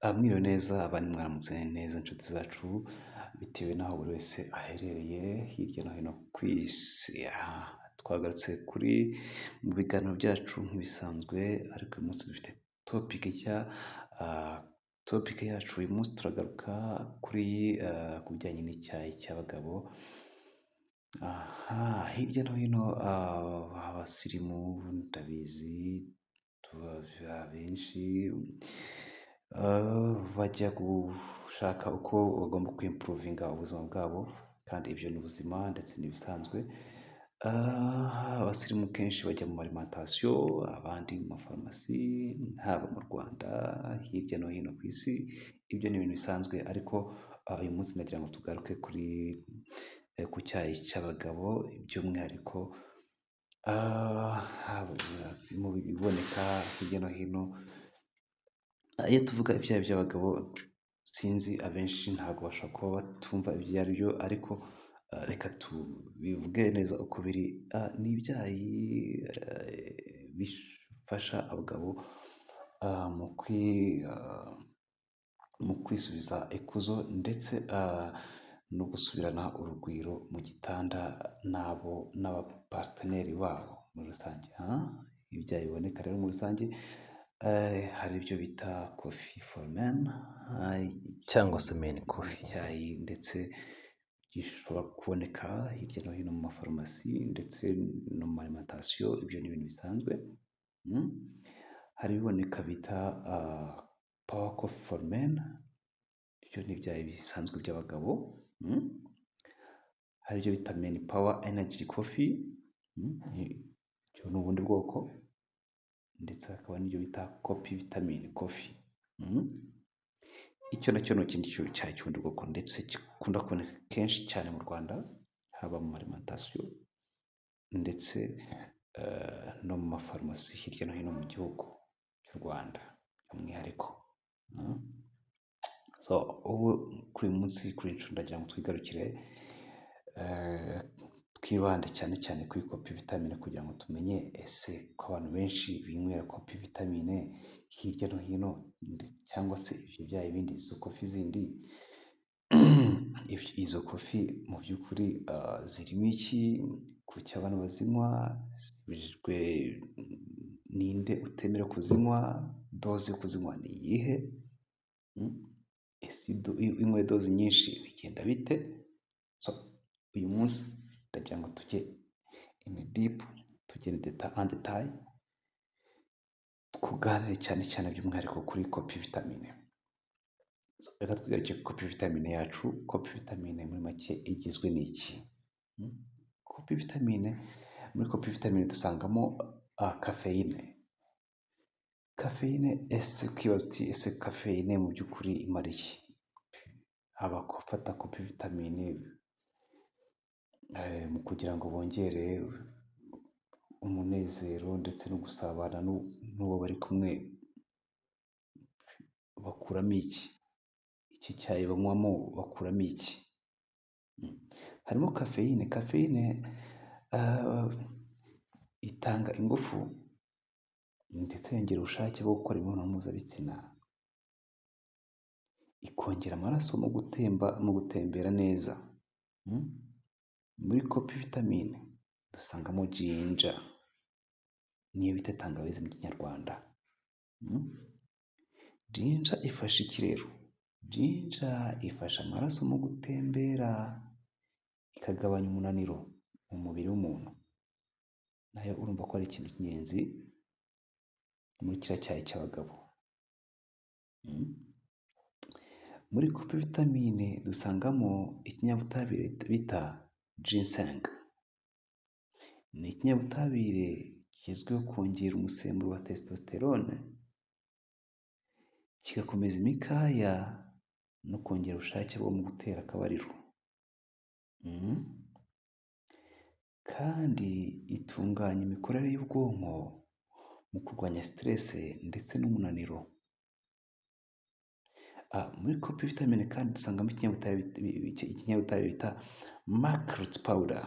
Mwiriwe neza abandi mwaramutse neza inshuti zacu bitewe n'aho buri wese aherereye hirya no hino ku isi. Twagarutse mu biganiro byacu nk'ibisanzwe ariko uyu munsi dufite topike nshya. Topike yacu uyu munsi turagaruka ku bijyanye n'icyayi cy'abagabo. Hirya no hino abasirimu ndabizi benshi bajya gushaka uko bagomba kwimpuruvinga ubuzima bwabo, kandi ibyo ni ubuzima ndetse n'ibisanzwe. Abasirimu kenshi bajya mu marimantasiyo, abandi mu mafarumasi, haba mu Rwanda hirya no hino ku isi. Ibyo ni ibintu bisanzwe, ariko uyu munsi nagira ngo tugaruke ku cyayi cy'abagabo, by'umwihariko mu biboneka hirya no hino. Iyo tuvuga ibyayi by'abagabo, sinzi abenshi ntabwo bashobora kuba batumva ibyo ari byo, ariko reka tubivuge neza uko biri. Ni ibyayi bifasha abagabo mu kwisubiza ikuzo ndetse no gusubirana urugwiro mu gitanda n'abapateneri babo muri rusange. Ibyayi biboneka rero muri rusange, hari ibyo bita coffee for men cyangwa se men coffee, icyayi ndetse gishobora kuboneka hirya no hino mu mafarumasi ndetse no mu marimantasiyo. Ibyo ni ibintu bisanzwe. Hari ibiboneka bita power coffee for men, ibyo ni ibyayi bisanzwe by'abagabo. Hari ibyo bita men power energy coffee, ibyo ni ubundi bwoko, ndetse hakaba n'ibyo bita coffee vitamin coffee. Icyo nacyo ni ikindi cyayi cy'ubundi bwoko, ndetse gikunda kuboneka kenshi cyane mu Rwanda, haba mu marimantasiyo ndetse no mu mafarumasi hirya no hino mu gihugu cy'u Rwanda by'umwihariko. Ubu kuri uyu munsi, kuri iyi nshuro ndagira ngo twigarukire, twibande cyane cyane kuri coffee vitamine, kugira ngo tumenye ese ko abantu benshi binywera coffee vitamine hirya no hino, cyangwa se ibyo byayi bindi, izo coffee zindi, izo coffee mu by'ukuri zirimo iki, kuki abantu bazinywa, zibujijwe ninde utemerewe kuzinywa, doze yo kuzinywa ni iyihe, ese iyo unywa doze nyinshi bigenda bite? Uyu munsi ndagira ngo tujye in deep, tujye en detail, tuganire cyane cyane by'umwihariko kuri coffee vitamine. Reka twigarukire kuri coffee vitamine yacu. Coffee vitamine muri make igizwe n'iki? Coffee vitamine, muri coffee vitamine dusangamo cafeine. Cafeine, ese ukibaza uti ese cafeine mu by'ukuri imara iki? Abafata coffee vitamine mu kugira ngo bongere umunezero ndetse no gusabana n'uwo bari kumwe, bakuramo iki? Iki cyayi banywamo bakuramo iki? Harimo cafeine. Cafeine itanga ingufu ndetse yongera ubushake bwo gukora imibonano mpuzabitsina, ikongera amaraso mu gutembera neza. Muri coffee vitamine dusangamo ginger, niyo bita tangawizi mu kinyarwanda. Ginger ifasha iki rero? Ginger ifasha amaraso mu gutembera, ikagabanya umunaniro mu mubiri w'umuntu. Nayo urumva ko ari ikintu cy'ingenzi muri kiriya cyayi cy'abagabo. Muri coffee vitamine dusangamo ikinyabutabire bita ginseng. Ni ikinyabutabire kizwiho kongera umusemburo wa testosterone, kigakomeza imikaya no kongera ubushake bwo mu gutera akabariro. Kandi itunganya imikorere y'ubwonko mu kurwanya stress ndetse n'umunaniro. Muri coffee vitamine kandi dusangamo ikinyabutabire bita macrot powder.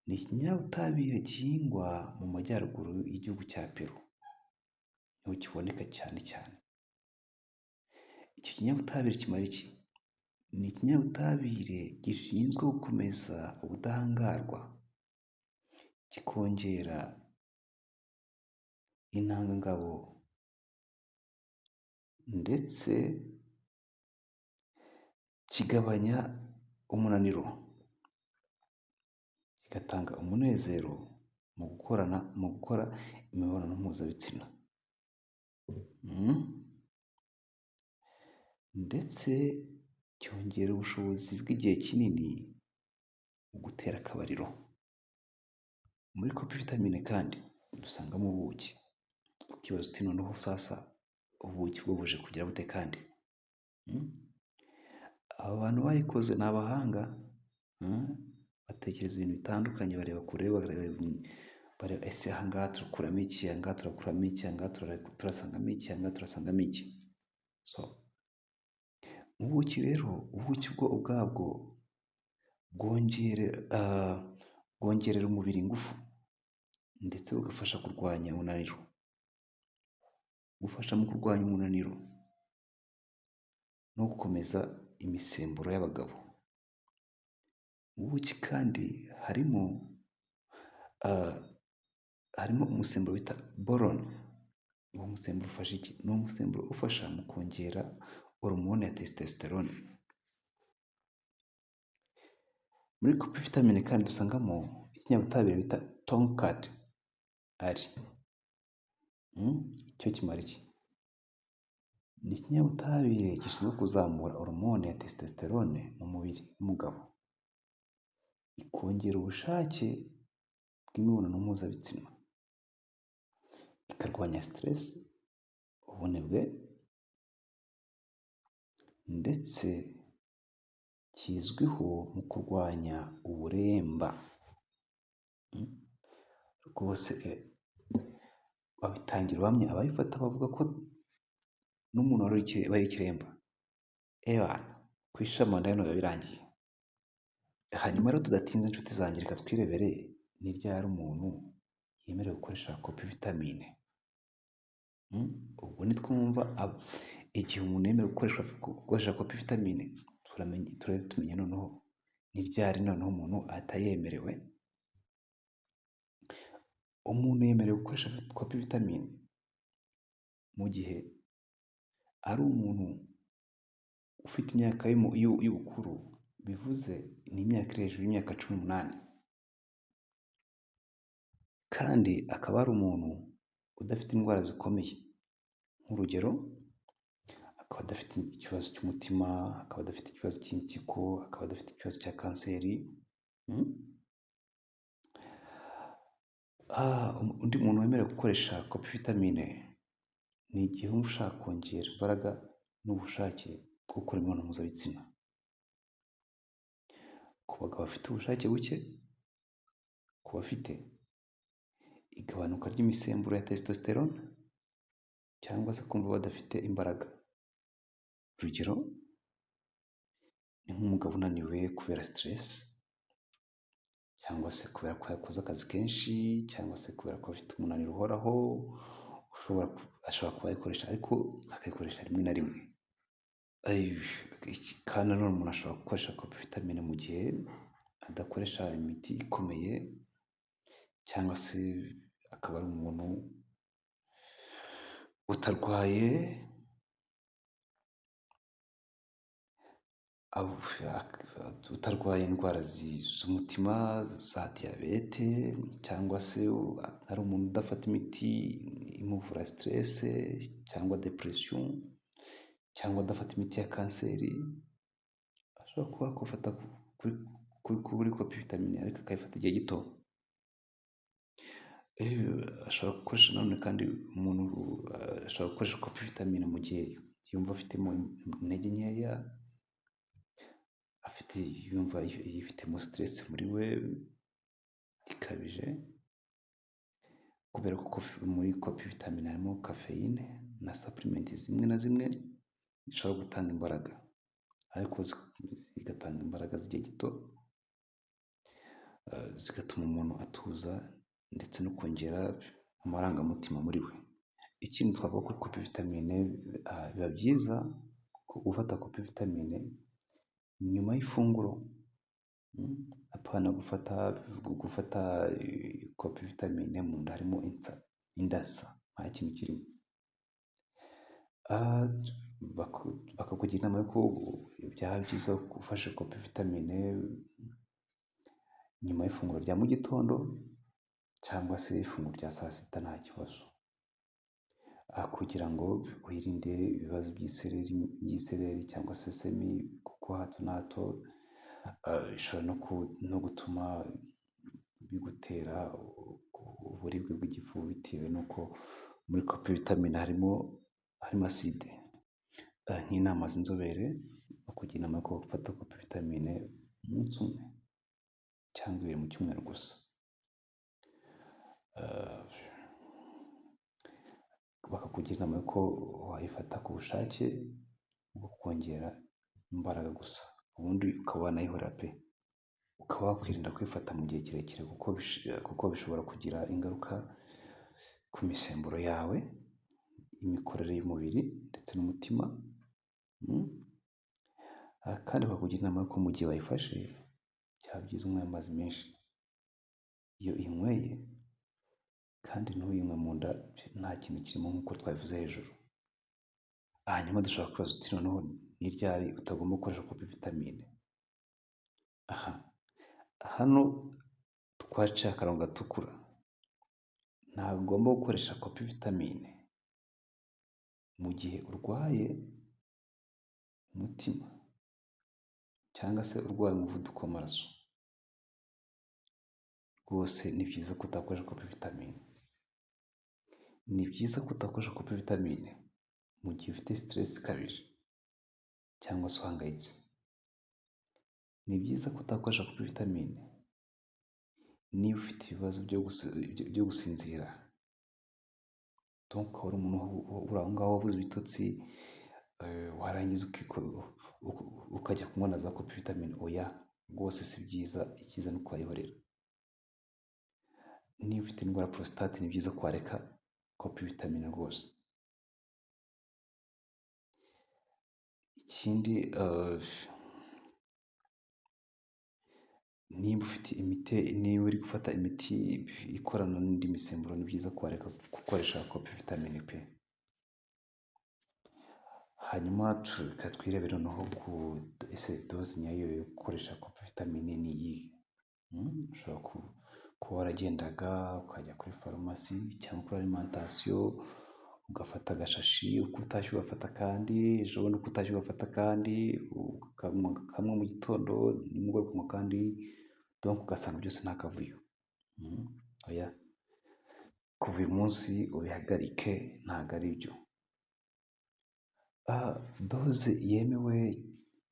Ni ikinyabutabire gihingwa mu majyaruguru y'igihugu cya Peru, niho kiboneka cyane cyane. Iki kinyabutabire kimara iki? Ni ikinyabutabire gishinzwe gukomeza ubudahangarwa, kikongera intangangabo ndetse kigabanya umunaniro, kigatanga umunezero mu gukora imibonano mpuzabitsina. Ndetse cyongera ubushobozi bw'igihe kinini mu gutera akabariro. Muri Coprivitamine kandi dusangamo ubuki. Ukibaza uti noneho sasa ubuki bwo buje kugira bute kandi? Aba bantu bayikoze ni abahanga, batekereza ibintu bitandukanye, bareba kure, bareba ese aha ngaha turakuramo iki, aha ngaha turakuramo iki, aha ngaha turasangamo iki, aha ngaha turasangamo iki. Ubuki rero, ubuki bwo ubwabwo bwongerera umubiri ingufu ndetse bugafasha kurwanya umunaniro. Bufasha mu kurwanya umunaniro no gukomeza imisemburo y'abagabo. Mu buki kandi harimo umusemburo bita borone. Uwo musemburo ufasha iki? Ni umusemburo ufasha mu kongera hormone ya testosterone. Muri Coprivitamine kandi dusangamo ikinyabutabire bita Tongkat ari. Cyo kimara iki? Ni ikinyabutabire gishinzwe kuzamura hormone ya testosterone mu mubiri w'umugabo, ikongera ubushake bw'imibonano mpuzabitsina, ikarwanya stress, ubunebwe, ndetse kizwiho mu kurwanya uburemba. Rwose babitangira ubuhamya, abayifata bavuga ko n'umuntu wari ikiremba kwishama nda biba birangiye. Hanyuma rero tudatinze inshuti zanjye, reka twirebere ni ryari umuntu yemerewe gukoresha Coprivitamine. Ubwo nitwumva igihe umuntu yemerewe gukoresha Coprivitamine, tumenye noneho ni ryari noneho umuntu atayemerewe. Umuntu yemerewe gukoresha Coprivitamine mu gihe ari umuntu ufite imyaka y'ubukuru, bivuze ni imyaka iri hejuru y'imyaka 18, kandi akaba ari umuntu udafite indwara zikomeye. Nk'urugero, akaba adafite ikibazo cy'umutima, akaba adafite ikibazo cy'impyiko, akaba adafite ikibazo cya kanseri. Undi muntu wemerewe gukoresha Coprivitamine ni igihe wumva ushaka kongera imbaraga n'ubushake bwo gukora imibonano mpuzabitsina. Ku bagabo bafite ubushake buke, ku bafite igabanuka ry'imisemburo ya testosterone, cyangwa se kumva badafite imbaraga. Urugero ni nk'umugabo unaniwe kubera stress, cyangwa se kubera ko yakoze akazi kenshi, cyangwa se kubera ko afite umunaniro uhoraho, ashobora kuba ayikoresha, ariko akayikoresha rimwe na rimwe. Kandi nanone umuntu ashobora gukoresha Coprivitamine mu gihe adakoresha imiti ikomeye, cyangwa se akaba ari umuntu utarwaye, indwara z'umutima, za diyabete, cyangwa se ari umuntu udafata imiti imuvura stress cyangwa depression, cyangwa adafata imiti ya kanseri. Ashobora kuba yakufata kuri Coprivitamine, ariko akayifata igihe gito. Ashobora gukoresha nanone kandi umuntu ashobora gukoresha Coprivitamine mu gihe yumva afitemo intege nkeya, yumva yifitemo stress muri we ikabije, kubera ko muri Coprivitamine harimo caffeine na supplement zimwe na zimwe zishobora gutanga imbaraga, ariko zigatanga imbaraga z'igihe gito, zigatuma umuntu atuza ndetse no kongera amarangamutima muri we. Ikindi twavuga kuri Coprivitamine, biba byiza gufata kopi vitamine nyuma y'ifunguro, apana gufata kopi vitamine mu nda harimo indasa nta kintu kirimo. Bakakugira inama y'uko byaba byiza ufashe kopi vitamine nyuma y'ifunguro rya mu gitondo cyangwa se ifunguro rya saa sita nta kibazo, kugira ngo wirinde ibibazo by'isereri cyangwa se semi, kuko hato na hato bishobora no gutuma bigutera uburibwe bw'igifu bitewe n'uko muri kopi vitamine harimo acide. Nk'inama z'inzobere bakugira inama yo gufata kopi vitamine umunsi umwe cyangwa ibiri mu cyumweru gusa. Bakakugira inama y'uko wayifata ku bushake bwo kongera imbaraga gusa, ubundi ukaba wanayihorera pe, ukaba wakwirinda kwifata mu gihe kirekire kuko bishobora kugira ingaruka ku misemburo yawe, imikorere y'umubiri ndetse n'umutima. Kandi bakakugira inama y'uko mu gihe wayifashe byaba byiza unywa amazi menshi. Iyo uyinyweye kandi ntuyinywe mu nda nta kintu kirimo nk'uko twabivuze hejuru. Hanyuma dushobora kwibaza tuti noneho ni ryari utagomba gukoresha kopi vitamine? Hano twaciye akarongo gatukura. Ntabwo ugomba gukoresha kopi vitamine mu gihe urwaye umutima cyangwa se urwaye umuvuduko w'amaraso. Rwose ni byiza ko utakoresha kopi vitamine. Ni byiza ko utakoresha kopi vitamine mu gihe ufite stress ikabije cyangwa se uhangayitse. Ni byiza ko utakoresha kopi vitamine niba ufite ibibazo byo gusinzira. Donc ukaba uri umuntu uri aho ngaho wabuze ibitotsi, warangiza ukajya kunywa na za kopi vitamine. Oya, rwose si byiza, icyiza ni ukwayihorera. Niba ufite indwara ya prostate ni byiza ko wareka kopi vitamine rwose. Ikindi, niba uri gufata imiti ikorana n'indi misemburo ni byiza ko wareka gukoresha kopi vitamine pe. Hanyuma reka twirebere noneho ese doze nyayo yo gukoresha kopi vitamine ni iyihe? Ushobora kuba waragendaga ukajya kuri farumasi cyangwa kuri alimentation ugafata agashashi, uko utashye ugafata akandi, ejo bundi uko utashye ugafata akandi, ukanywa kamwe mu gitondo, nimugoroba ukanywa akandi, donc ugasanga byose nta kavuyo. Oya, kuva uyu munsi ubihagarike, ntabwo ari byo. Doze yemewe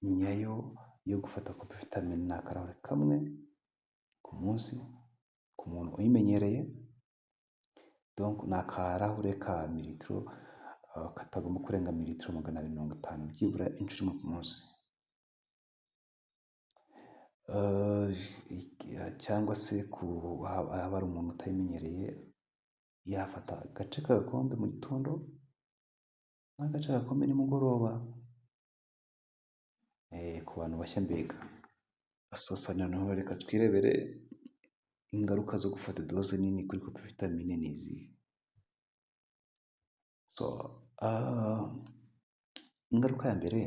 nyayo yo gufata kopi vitamine ni akarahure kamwe ku munsi ku muntu uyimenyereye. Donc ni akarahure ka mililitiro, katagomba kurenga mililitiro 250 byibura inshuro imwe ku munsi. Cyangwa se haba hari umuntu utayimenyereye, yafata agace k'agakombe mu gitondo n'agace k'agakombe nimugoroba. Ku bantu bashya mbega. Sasa noneho reka twirebere ingaruka zo gufata doze nini kuri kopi vitamine ni izihe. Ingaruka ya mbere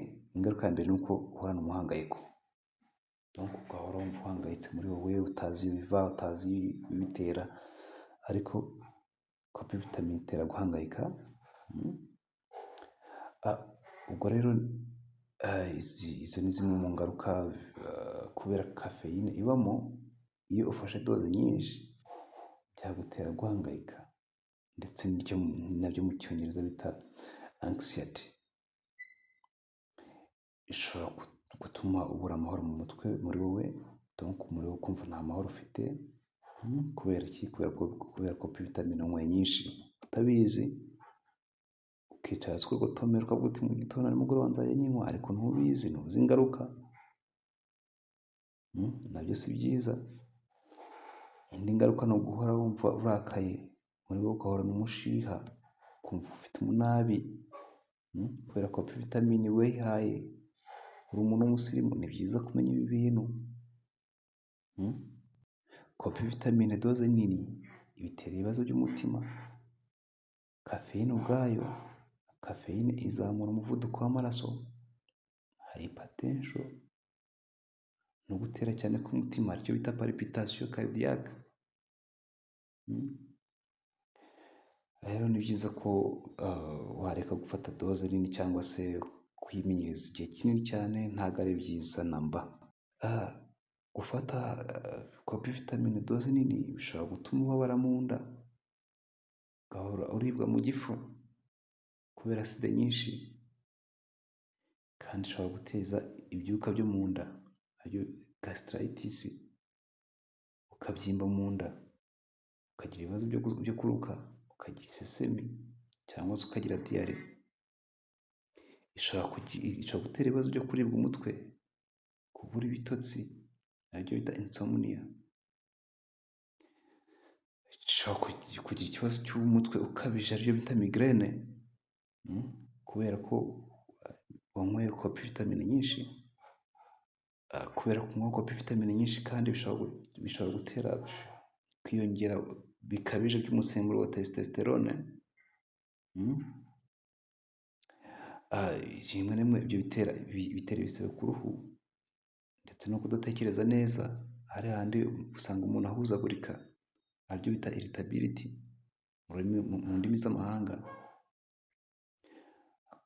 ni uko uhorana umuhangayiko. Donc ugahora wumva uhangayitse muri wowe, utazi ibiva, utazi ibitera, ariko kopi vitamine itera guhangayika. Ubwo rero izo ni zimwe mu ngaruka, kubera kafeyine ibamo. Iyo ufashe doze nyinshi byagutera guhangayika, ndetse nabyo mu cyongereza bita anxiety. Ishobora gutuma ubura amahoro mu mutwe muri wowe, donc muri wowe ukumva nta mahoro ufite. Kubera iki? Kubera kopi vitamine wanyweye nyinshi utabizi, ukicara hasi ugotomera ukavuga uti mu gitondo nimugoroba nzajya nyinywa, ariko ntubizi ingaruka. Nabyo si byiza. Indi ngaruka ni uguhora wumva urakaye muri wowe, ugahorana umushiha, ukumva ufite umunabi. kubera ko vitamine wihaye uri umuntu w'umusirimu, ni byiza kumenya ibi bintu. Kopi vitamine doze nini ibitera ibibazo by'umutima. Kafeyine ubwayo, kafeyine izamura umuvuduko w'amaraso, hypertension no gutera cyane k'umutima aricyo bita palpitation cardiaque. Rero ni byiza ko wareka gufata doze nini cyangwa se kuyimenyereza igihe kinini cyane, ntabwo ari byiza namba. Gufata kopi vitamine doze nini bishobora gutuma ubabara mu nda, ugahora uribwa mu gifu kubera acide nyinshi, kandi ishobora guteza ibyuka byo mu nda aribyo gastritis, ukabyimba mu nda, ukagira ibibazo byo kuruka, ukagira isesemi cyangwa se ukagira diyare. Ishobora gutera ibibazo byo kuribwa umutwe, kubura ibitotsi aribyo bita insomnia. Ishobora kugira ikibazo cy'umutwe ukabije aribyo bita migraine, kubera ko wanyweye kopi vitamine nyinshi. Kubera kunywa kopi vitamine nyinshi kandi bishobora gutera kwiyongera bikabije by'umusemburo wa testosterone. Rimwe na rimwe ibyo bitera ibisebe ku ruhu ndetse no kudatekereza neza, hari handi usanga umuntu ahuzagurika aribyo bita irritability mu ndimi z'amahanga.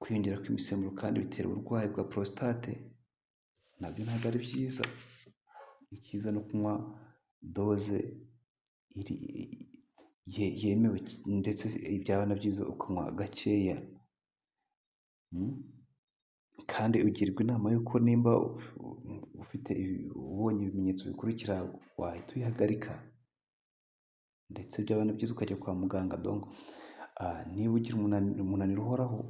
Kwiyongera kw'imisemburo kandi bitera uburwayi bwa prostate, nabyo ntabwo ari byiza. Icyiza no kunywa doze yemewe, ndetse byaba na byiza ukanywa gakeya. Kandi ugirwa inama y'uko nimba ubonye ibimenyetso bikurikira wahita uyihagarika, ndetse byaba na byiza ukajya kwa muganga. Niba ugira umunaniro uhoraho,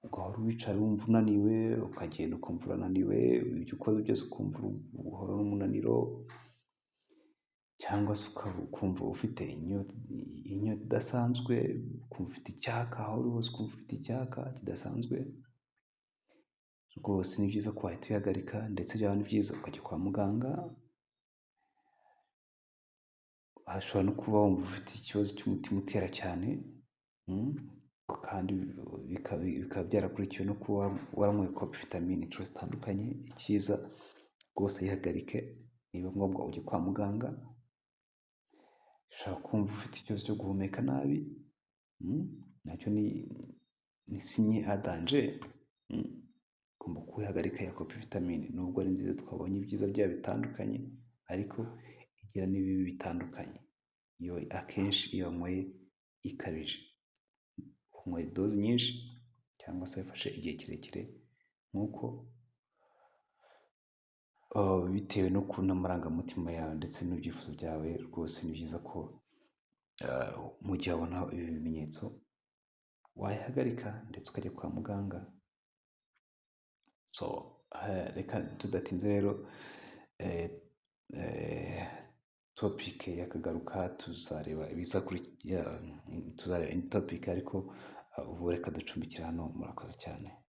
ugahora wicara wumva unaniwe, ukagenda ukumva urananiwe, ibyo ukoze byose ukumva uhora n'umunaniro, cyangwa se ukumva ufite inyota idasanzwe, ukumva ufite icyaka, aho uri hose ukumva ufite icyaka kidasanzwe, rwose ni byiza ko wahita uyihagarika, ndetse byaba ni byiza ukajya kwa muganga. Hashobora no kuba wumva ufite ikibazo cy'umutima utera cyane, kandi bikaba byarakurikiwe no kuba waranyweye kopi vitamine inshuro zitandukanye. Icyiza rwose yihagarike, niba ngombwa ujye kwa muganga. Ushobora kumva ufite ikibazo cyo guhumeka nabi, nacyo ni sinye a danger. Ugomba kuyihagarika ya kopi vitamine, nubwo ari nziza, twabonye ibyiza byayo bitandukanye, ariko igira n'ibibi bitandukanye. Akenshi iyo wanyweye ikabije, unyweye doze nyinshi cyangwa se wafashe igihe kirekire nk'uko bitewe n'amarangamutima yawe ndetse n'ibyifuzo byawe, rwose ni byiza ko mu gihe wabona ibi bimenyetso wayihagarika ndetse ukajya kwa muganga. Reka tudatinze rero, topike yakagaruka, tuzareba indi topike, ariko ubu reka ducumbikire hano. Murakoze cyane.